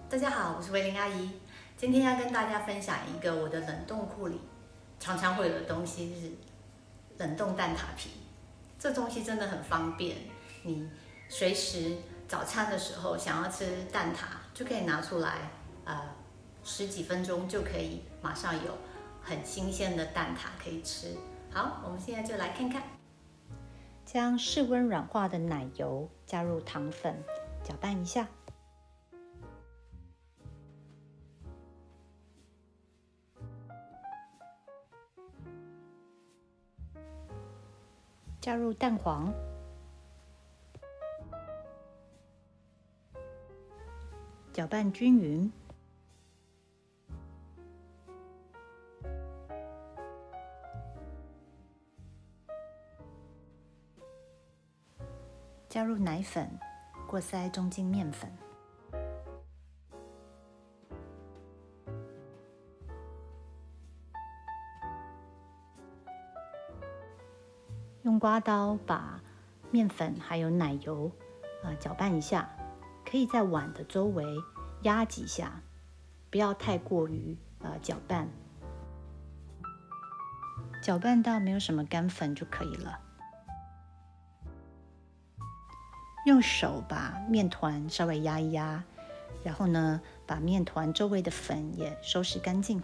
大家好，我是维玲阿姨。今天要跟大家分享一个我的冷冻库里常常会有的东西，就是冷冻蛋挞皮。这东西真的很方便，你随时早餐的时候想要吃蛋挞，就可以拿出来，十几分钟就可以马上有很新鲜的蛋挞可以吃。好，我们现在就来看看。将室温软化的奶油加入糖粉，搅拌一下。加入蛋黄，搅拌均匀。加入奶粉，过筛中筋面粉。用刮刀把面粉还有奶油搅拌一下，可以在碗的周围压几下，不要太过于搅拌。搅拌到没有什么干粉就可以了。用手把面团稍微压一压，然后呢，把面团周围的粉也收拾干净。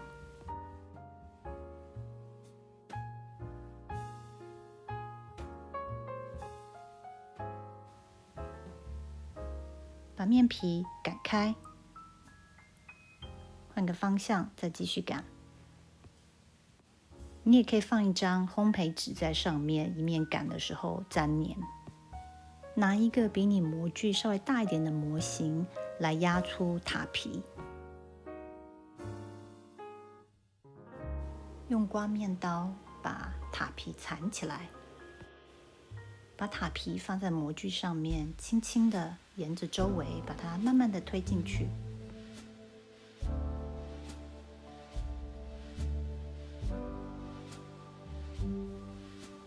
把面皮擀开，换个方向再继续擀。你也可以放一张烘焙纸在上面，以免擀的时候粘黏。拿一个比你模具稍微大一点的模型来压出塔皮，用刮面刀把塔皮缠起来，把塔皮放在模具上面，轻轻的沿着周围把它慢慢的推进去。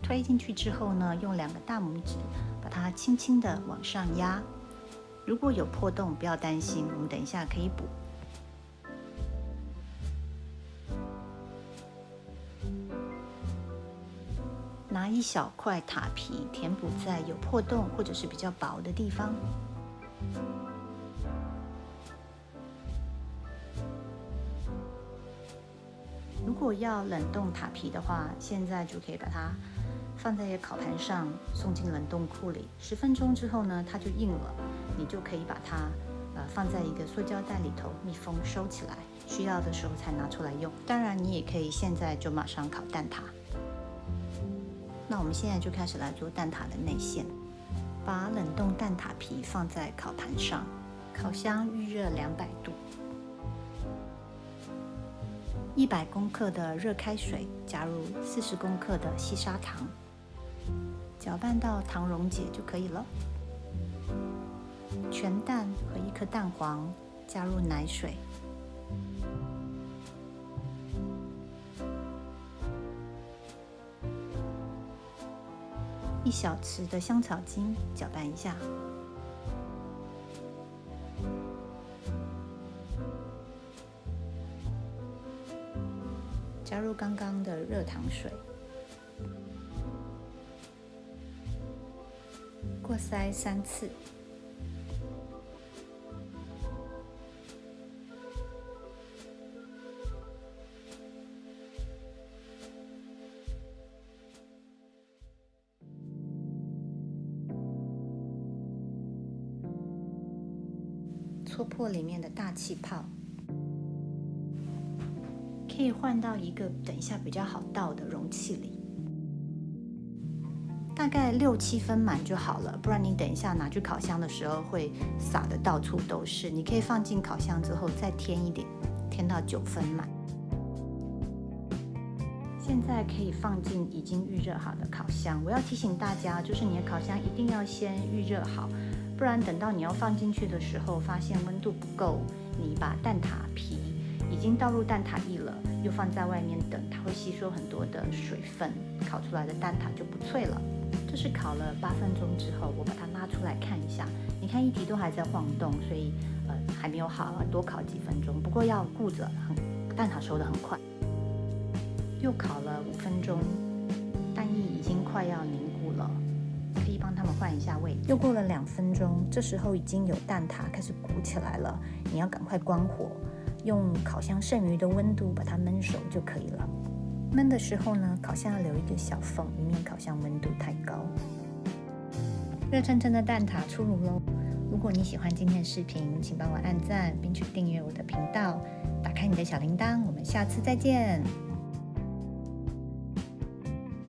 推进去之后呢，用2个大拇指把它轻轻的往上压。如果有破洞，不要担心，我们等一下可以补。拿一小块塔皮填补在有破洞或者是比较薄的地方。如果要冷冻塔皮的话，现在就可以把它放在一个烤盘上，送进冷冻库里。10分钟之后呢，它就硬了，你就可以把它放在一个塑胶袋里头密封收起来，需要的时候才拿出来用。当然，你也可以现在就马上烤蛋挞。那我们现在就开始来做蛋挞的内馅。把冷冻蛋挞皮放在烤盘上，烤箱预热200度。100公克的热开水，加入40公克的细砂糖，搅拌到糖溶解就可以了。全蛋和1颗蛋黄，加入奶水，1小匙的香草精，搅拌一下。加入刚刚的热糖水，过筛3次。戳破里面的大气泡。可以换到一个等一下比较好倒的容器里，大概6、7分满就好了，不然你等一下拿去烤箱的时候会撒得到处都是。你可以放进烤箱之后再添一点，添到9分满。现在可以放进已经预热好的烤箱。我要提醒大家，就是你的烤箱一定要先预热好，不然等到你要放进去的时候，发现温度不够，你把蛋挞皮已经倒入蛋挞液了，又放在外面等，它会吸收很多的水分，烤出来的蛋挞就不脆了。这是烤了8分钟之后，我把它拉出来看一下，你看液体都还在晃动，所以还没有好，多烤几分钟。不过要顾着，蛋挞熟得很快。又烤了5分钟，蛋液已经快要凝固了，可以帮他们换一下位置。又过了2分钟，这时候已经有蛋挞开始鼓起来了，你要赶快关火，用烤箱剩余的温度把它焖熟就可以了。焖的时候呢，烤箱要留一个小缝，以免烤箱温度太高。热腾腾的蛋挞出炉喽！如果你喜欢今天的视频，请帮我按赞，并且订阅我的频道，打开你的小铃铛。我们下次再见。